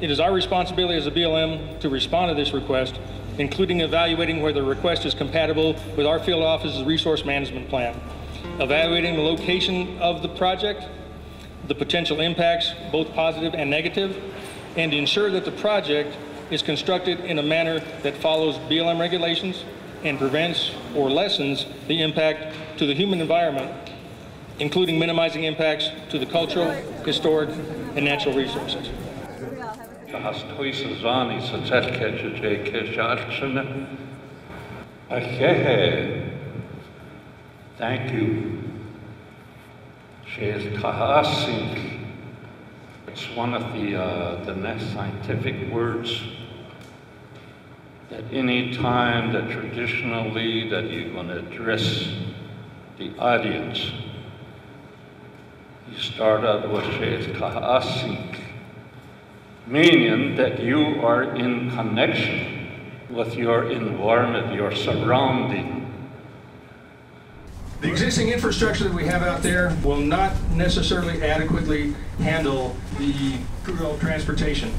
it is our responsibility as a BLM to respond to this request, including evaluating whether the request is compatible with our field office's resource management plan, evaluating the location of the project, the potential impacts, both positive and negative, and ensure that the project is constructed in a manner that follows BLM regulations and prevents or lessens the impact to the human environment, including minimizing impacts to the cultural, historic, and natural resources. Thank you. It's one of the next scientific words that any time that traditionally that you're going to address the audience, you start out with Sheikh, meaning that you are in connection with your environment, your surrounding. The existing infrastructure that we have out there will not necessarily adequately handle the crude oil transportation.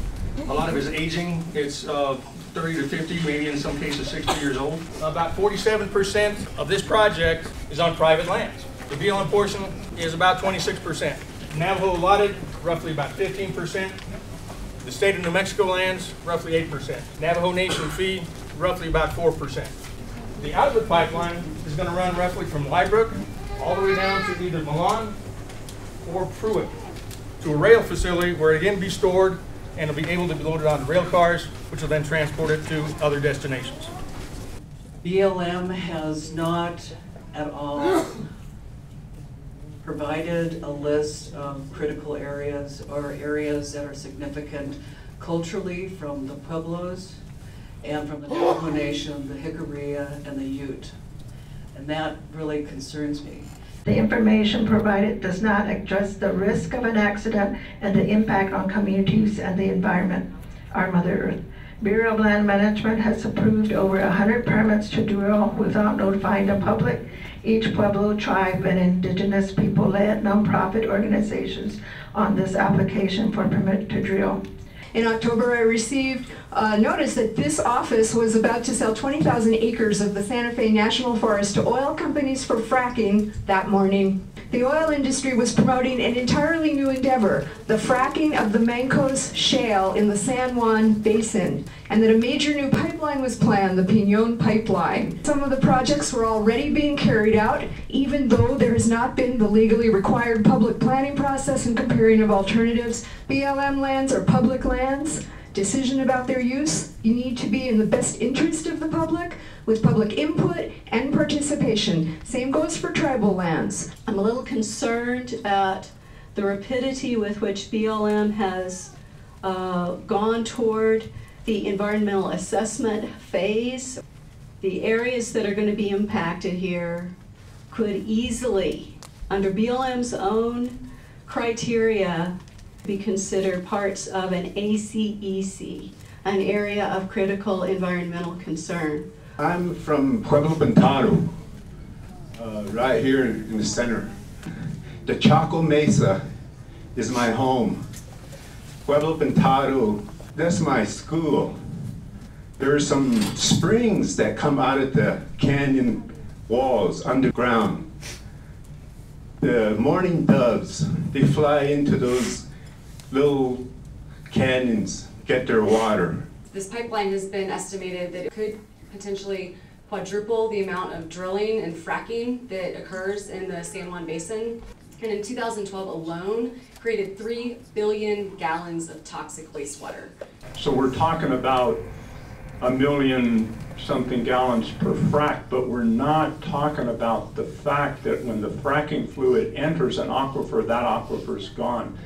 A lot of it is aging. It's 30 to 50, maybe in some cases 60 years old. About 47% of this project is on private lands. The BLM portion is about 26%. Navajo allotted, roughly about 15%. The state of New Mexico lands, roughly 8%. Navajo Nation fee, roughly about 4%. The outlet pipeline is going to run roughly from Lybrook all the way down to either Milan or Pruitt to a rail facility where it can be stored and it'll be able to be loaded on rail cars, which will then transport it to other destinations. BLM has not at all provided a list of critical areas or areas that are significant culturally from the Pueblos and from the Navajo Nation, the Jicarilla, and the Ute. And that really concerns me. The information provided does not address the risk of an accident and the impact on communities and the environment, our Mother Earth. Bureau of Land Management has approved over 100 permits to drill without notifying the public. Each Pueblo tribe and indigenous people led nonprofit organizations on this application for permit to drill. In October, I received notice that this office was about to sell 20,000 acres of the Santa Fe National Forest to oil companies for fracking that morning. The oil industry was promoting an entirely new endeavor, the fracking of the Mancos Shale in the San Juan Basin, and that a major new pipeline was planned, the Piñon Pipeline. Some of the projects were already being carried out, even though there has not been the legally required public planning process and comparing of alternatives. BLM lands are public lands. Decision about their use, you need to be in the best interest of the public, with public input and participation. Same goes for tribal lands. I'm a little concerned at the rapidity with which BLM has gone toward the environmental assessment phase. The areas that are going to be impacted here could easily, under BLM's own criteria, be considered parts of an ACEC, an area of critical environmental concern. I'm from Pueblo Pintado, right here in the center. The Chaco Mesa is my home. Pueblo Pintado, that's my school. There are some springs that come out of the canyon walls underground. The mourning doves, they fly into those little canyons, get their water. This pipeline has been estimated that it could potentially quadruple the amount of drilling and fracking that occurs in the San Juan Basin. And in 2012 alone, created 3 billion gallons of toxic wastewater. So we're talking about 1 million something gallons per frac, but we're not talking about the fact that when the fracking fluid enters an aquifer, that aquifer is gone.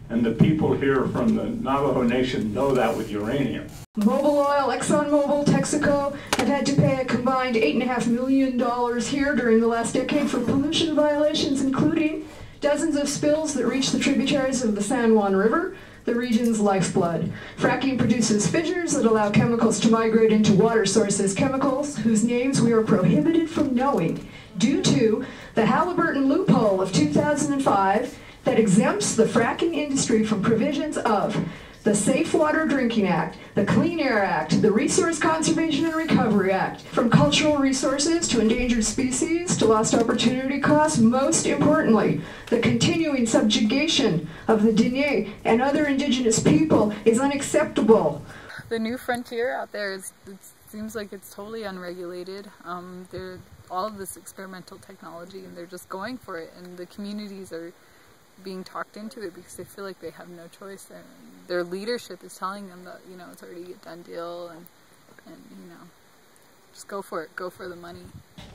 And the people here from the Navajo Nation know that with uranium. Mobil Oil, ExxonMobil, Texaco have had to pay a combined $8.5 million here during the last decade for pollution violations, including dozens of spills that reach the tributaries of the San Juan River, the region's lifeblood. Fracking produces fissures that allow chemicals to migrate into water sources, chemicals whose names we are prohibited from knowing due to the Halliburton loophole of 2005 that exempts the fracking industry from provisions of the Safe Water Drinking Act, the Clean Air Act, the Resource Conservation and Recovery Act. From cultural resources to endangered species to lost opportunity costs, most importantly, the continuing subjugation of the Diné and other indigenous people is unacceptable. The new frontier out there it seems like it's totally unregulated. They're all of this experimental technology and they're just going for it, and the communities are being talked into it because they feel like they have no choice. Their leadership is telling them that, you know, it's already a done deal and you know, just go for it, go for the money.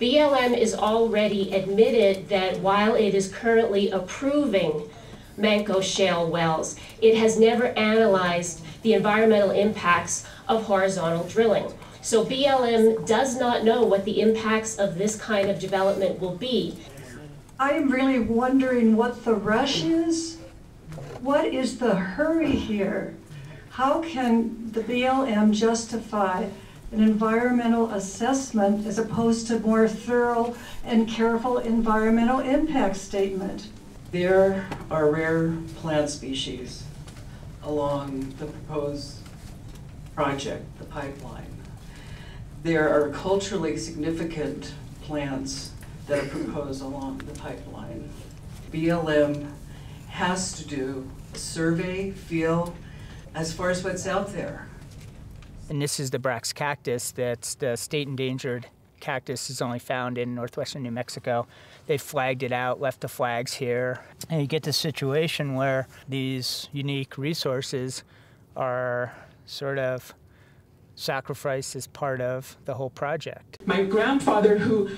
BLM is already admitted that while it is currently approving Manco shale wells, it has never analyzed the environmental impacts of horizontal drilling. So BLM does not know what the impacts of this kind of development will be. I am really wondering what the rush is. What is the hurry here? How can the BLM justify an environmental assessment as opposed to more thorough and careful environmental impact statement? There are rare plant species along the proposed project, the pipeline. There are culturally significant plants that are proposed along the pipeline. BLM has to do a survey, feel, as far as what's out there. And this is the Brax cactus. That's the state endangered cactus. Is only found in northwestern New Mexico. They flagged it out, left the flags here. And you get this situation where these unique resources are sort of sacrificed as part of the whole project. My grandfather, who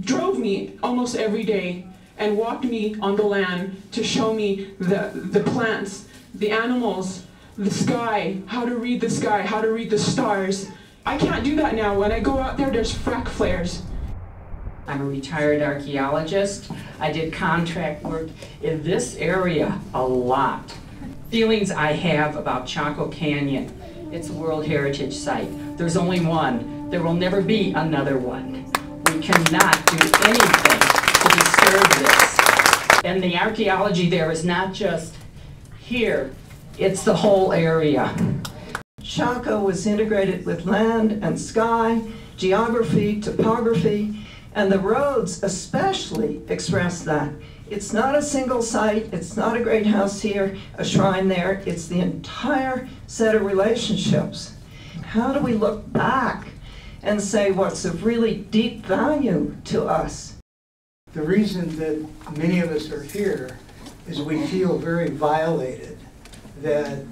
drove me almost every day and walked me on the land to show me the plants, the animals, the sky, how to read the sky, how to read the stars. I can't do that now. When I go out there, there's frack flares. I'm a retired archaeologist. I did contract work in this area a lot. Feelings I have about Chaco Canyon. It's a World Heritage Site. There's only one. There will never be another one. We cannot do anything to disturb this. And the archaeology there is not just here, it's the whole area. Chaco was integrated with land and sky, geography, topography, and the roads especially express that. It's not a single site, it's not a great house here, a shrine there, it's the entire set of relationships. How do we look back and say what's of really deep value to us? The reason that many of us are here is we feel very violated that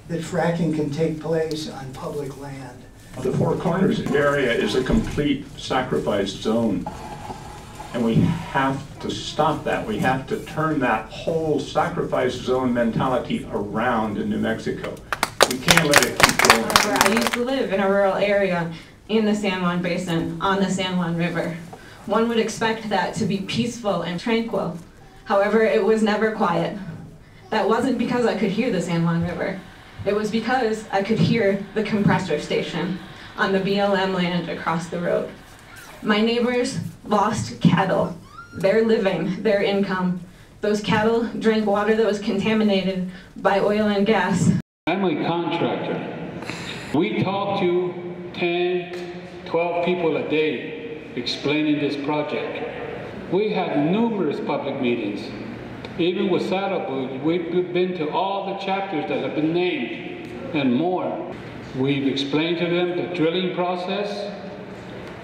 fracking can take place on public land. The Four Corners area is a complete sacrifice zone. And we have to stop that. We have to turn that whole sacrifice zone mentality around in New Mexico. We can't let it keep going. I used to live in a rural area in the San Juan Basin, on the San Juan River. One would expect that to be peaceful and tranquil. However, it was never quiet. That wasn't because I could hear the San Juan River. It was because I could hear the compressor station on the BLM land across the road. My neighbors lost cattle, their living, their income. Those cattle drank water that was contaminated by oil and gas. I'm a contractor. We talk to 10, 12 people a day explaining this project. We have numerous public meetings. Even with Saddleboot, we've been to all the chapters that have been named and more. We've explained to them the drilling process,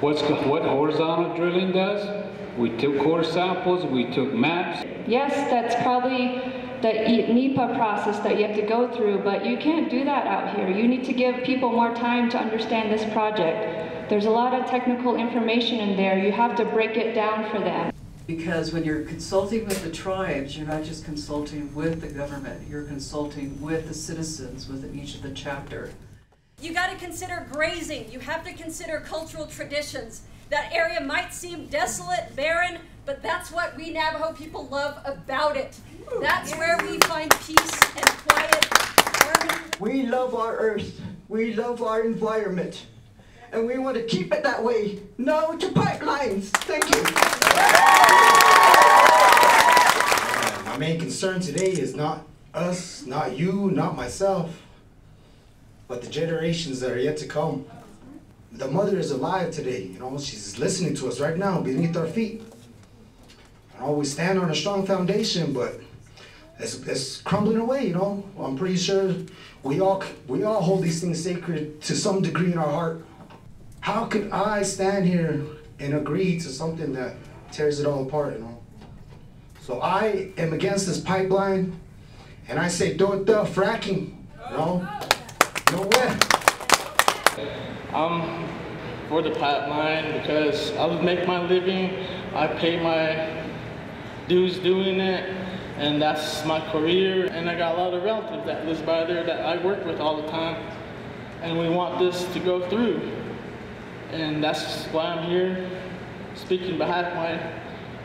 what horizontal drilling does. We took core samples, we took maps. Yes, that's probably the NEPA process that you have to go through, but you can't do that out here. You need to give people more time to understand this project. There's a lot of technical information in there. You have to break it down for them. Because when you're consulting with the tribes, you're not just consulting with the government, you're consulting with the citizens within each of the chapter. You got to consider grazing. You have to consider cultural traditions. That area might seem desolate, barren, but that's what we Navajo people love about it. That's where we find peace and quiet, harmony. We love our earth. We love our environment. And we want to keep it that way. No to pipelines. Thank you. My main concern today is not us, not you, not myself, but the generations that are yet to come. The mother is alive today, you know, she's listening to us right now beneath our feet. We stand on a strong foundation, but it's crumbling away, you know. I'm pretty sure we all hold these things sacred to some degree in our heart. How could I stand here and agree to something that tears it all apart, you know? So I am against this pipeline, and I say, don't fracking, you know? No way. I'm for the pipeline because I would make my living. I pay my dues doing it, and that's my career. And I got a lot of relatives that live by there that I work with all the time, and we want this to go through. And that's why I'm here speaking on behalf of my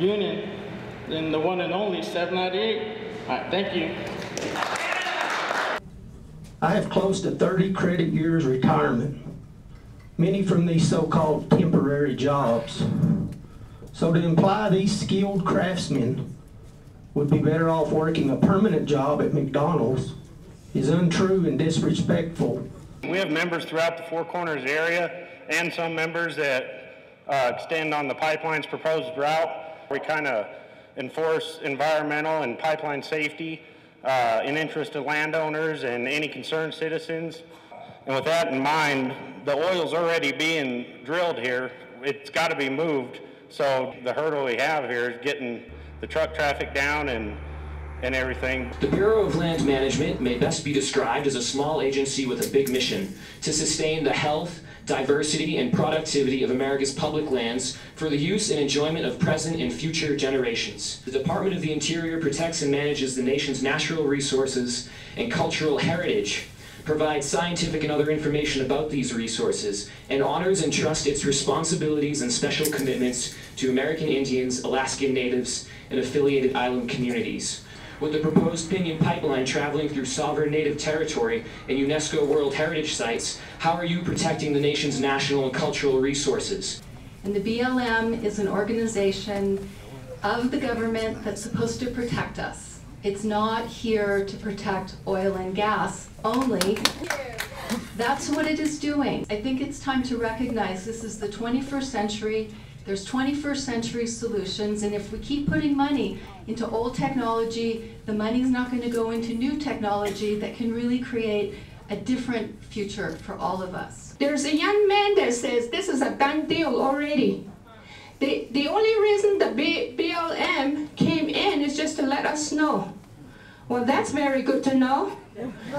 union and the one and only 798. All right, thank you. I have close to 30 credit years retirement, many from these so-called temporary jobs. So to imply these skilled craftsmen would be better off working a permanent job at McDonald's is untrue and disrespectful. We have members throughout the Four Corners area and some members that extend on the pipeline's proposed route. We kind of enforce environmental and pipeline safety in interest of landowners and any concerned citizens. And with that in mind, the oil's already being drilled here. It's got to be moved. So the hurdle we have here is getting the truck traffic down and everything. The Bureau of Land Management may best be described as a small agency with a big mission to sustain the health, diversity, and productivity of America's public lands for the use and enjoyment of present and future generations. The Department of the Interior protects and manages the nation's natural resources and cultural heritage, provides scientific and other information about these resources, and honors and trusts its responsibilities and special commitments to American Indians, Alaskan Natives, and affiliated island communities. With the proposed Pinion Pipeline traveling through sovereign native territory and UNESCO World Heritage Sites, how are you protecting the nation's national and cultural resources? And the BLM is an organization of the government that's supposed to protect us. It's not here to protect oil and gas only. That's what it is doing. I think it's time to recognize this is the 21st century. There's 21st century solutions, and if we keep putting money into old technology, the money's not going to go into new technology that can really create a different future for all of us. There's a young man that says this is a done deal already. The only reason the BLM came in is just to let us know. Well, that's very good to know.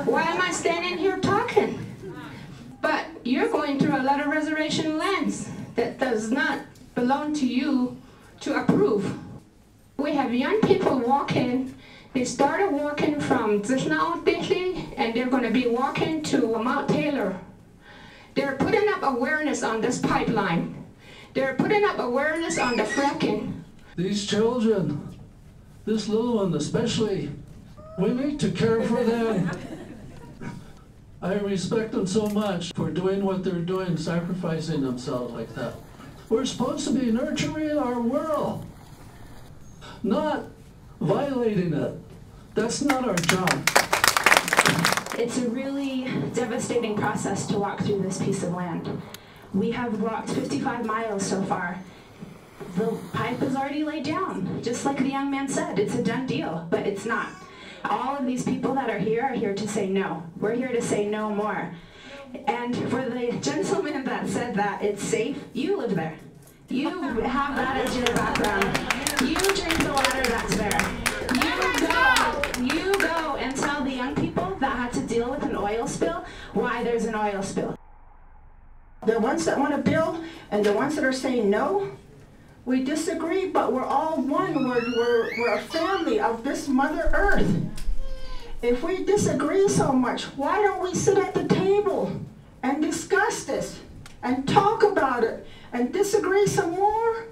Why am I standing here talking? But you're going through a lot of reservation lands that does not belong to you to approve. We have young people walking. They started walking from Zisnautili, and they're going to be walking to Mount Taylor. They're putting up awareness on this pipeline. They're putting up awareness on the fracking. These children, this little one especially, we need to care for them. I respect them so much for doing what they're doing, sacrificing themselves like that. We're supposed to be nurturing our world, not violating it. That's not our job. It's a really devastating process to walk through this piece of land. We have walked 55 miles so far. The pipe is already laid down. Just like the young man said, it's a done deal, but it's not. All of these people that are here to say no. We're here to say no more. And for the gentleman that said that it's safe, you live there. You have that as your background. You drink the water that's there. You go and tell the young people that had to deal with an oil spill why there's an oil spill. The ones that want to build and the ones that are saying no, we disagree, but we're all one. We're a family of this Mother Earth. If we disagree so much, why don't we sit at the table and discuss this and talk about it and disagree some more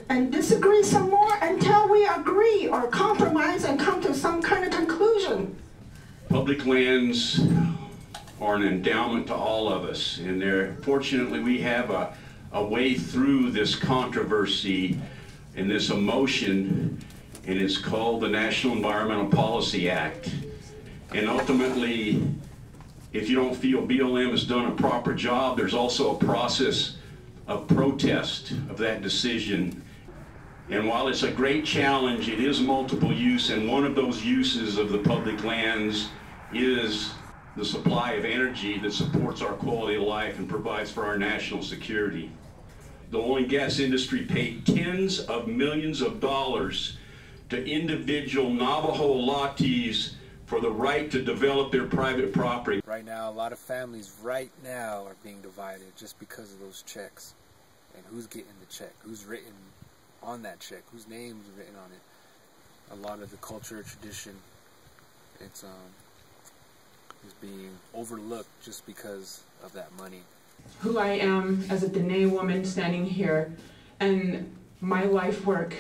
and disagree some more until we agree or compromise and come to some kind of conclusion? Public lands are an endowment to all of us, and fortunately we have a way through this controversy and this emotion, and it's called the National Environmental Policy Act. And ultimately, if you don't feel BLM has done a proper job, there's also a process of protest of that decision. And while it's a great challenge, it is multiple use, and one of those uses of the public lands is the supply of energy that supports our quality of life and provides for our national security. The oil and gas industry paid tens of millions of dollars to individual Navajo allottees for the right to develop their private property. Right now, a lot of families right now are being divided just because of those checks. And who's getting the check? Who's written on that check? Whose name's written on it? A lot of the culture, tradition, it's is being overlooked just because of that money. Who I am as a Dene woman standing here, and my life work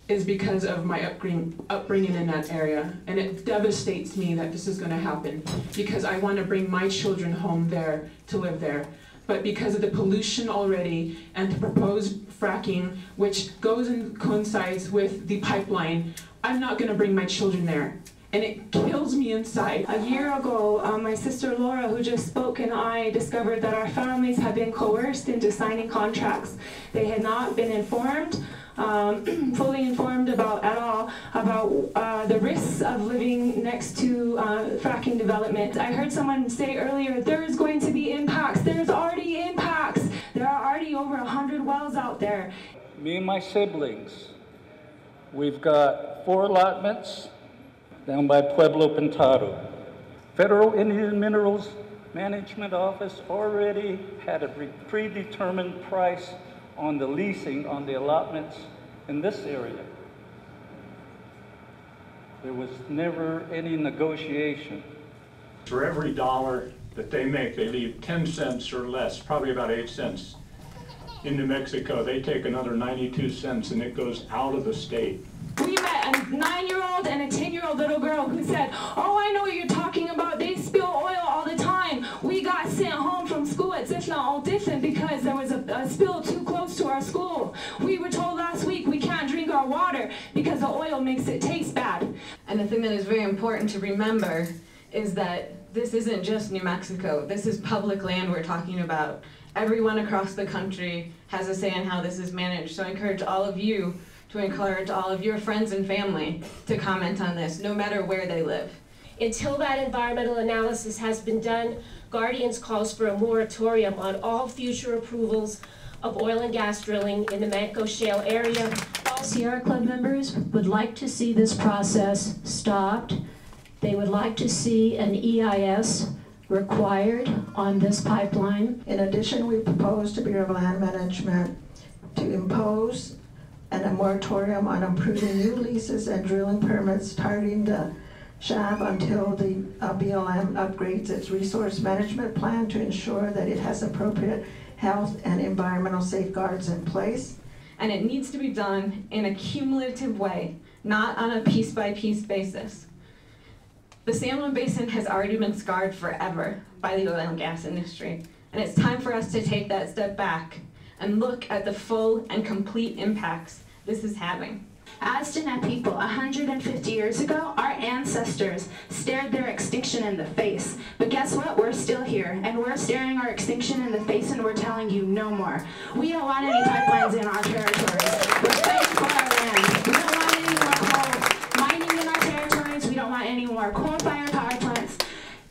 is because of my upbringing in that area. And it devastates me that this is going to happen, because I want to bring my children home there to live there. But because of the pollution already and the proposed fracking, which goes and coincides with the pipeline, I'm not going to bring my children there. And it kills me inside. A year ago, my sister Laura, who just spoke, and I discovered that our families had been coerced into signing contracts. They had not been informed, fully informed at all about the risks of living next to fracking development. I heard someone say earlier, there's going to be impacts. There's already impacts. There are already over 100 wells out there. Me and my siblings, we've got 4 allotments down by Pueblo Pintado. Federal Indian Minerals Management Office already had a predetermined price on the leasing on the allotments in this area. There was never any negotiation. For every dollar that they make, they leave 10 cents or less, probably about 8 cents. In New Mexico, they take another 92 cents and it goes out of the state. We met a 9-year-old and a 10-year-old little girl who said, oh, I know what you're talking about. They spill oil all the time. We got sent home from school at Zifna because there was a spill too close to our school. We were told last week we can't drink our water because the oil makes it taste bad. And the thing that is very important to remember is that this isn't just New Mexico. This is public land we're talking about. Everyone across the country has a say in how this is managed. So I encourage all of you to encourage all of your friends and family to comment on this, no matter where they live. Until that environmental analysis has been done, Guardians calls for a moratorium on all future approvals of oil and gas drilling in the Manco Shale area. All Sierra Club members would like to see this process stopped. They would like to see an EIS required on this pipeline. In addition, we propose to Bureau of Land Management to impose a moratorium on approving new leases and drilling permits targeting the SHAB until the BLM upgrades its resource management plan to ensure that it has appropriate health and environmental safeguards in place. And it needs to be done in a cumulative way, not on a piece-by-piece basis. The San Juan Basin has already been scarred forever by the oil and gas industry, and it's time for us to take that step back and look at the full and complete impacts this is having. As Dene people, 150 years ago, our ancestors stared their extinction in the face. But guess what? We're still here, and we're staring our extinction in the face, and we're telling you no more. We don't want any pipelines in our territories. We're fighting for our land. We don't want any more coal mining in our territories. We don't want any more coal-fired power plants.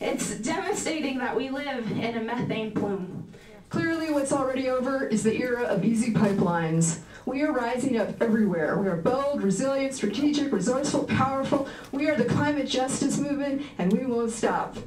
It's devastating that we live in a methane plume. Clearly, what's already over is the era of easy pipelines. We are rising up everywhere. We are bold, resilient, strategic, resourceful, powerful. We are the climate justice movement, and we won't stop.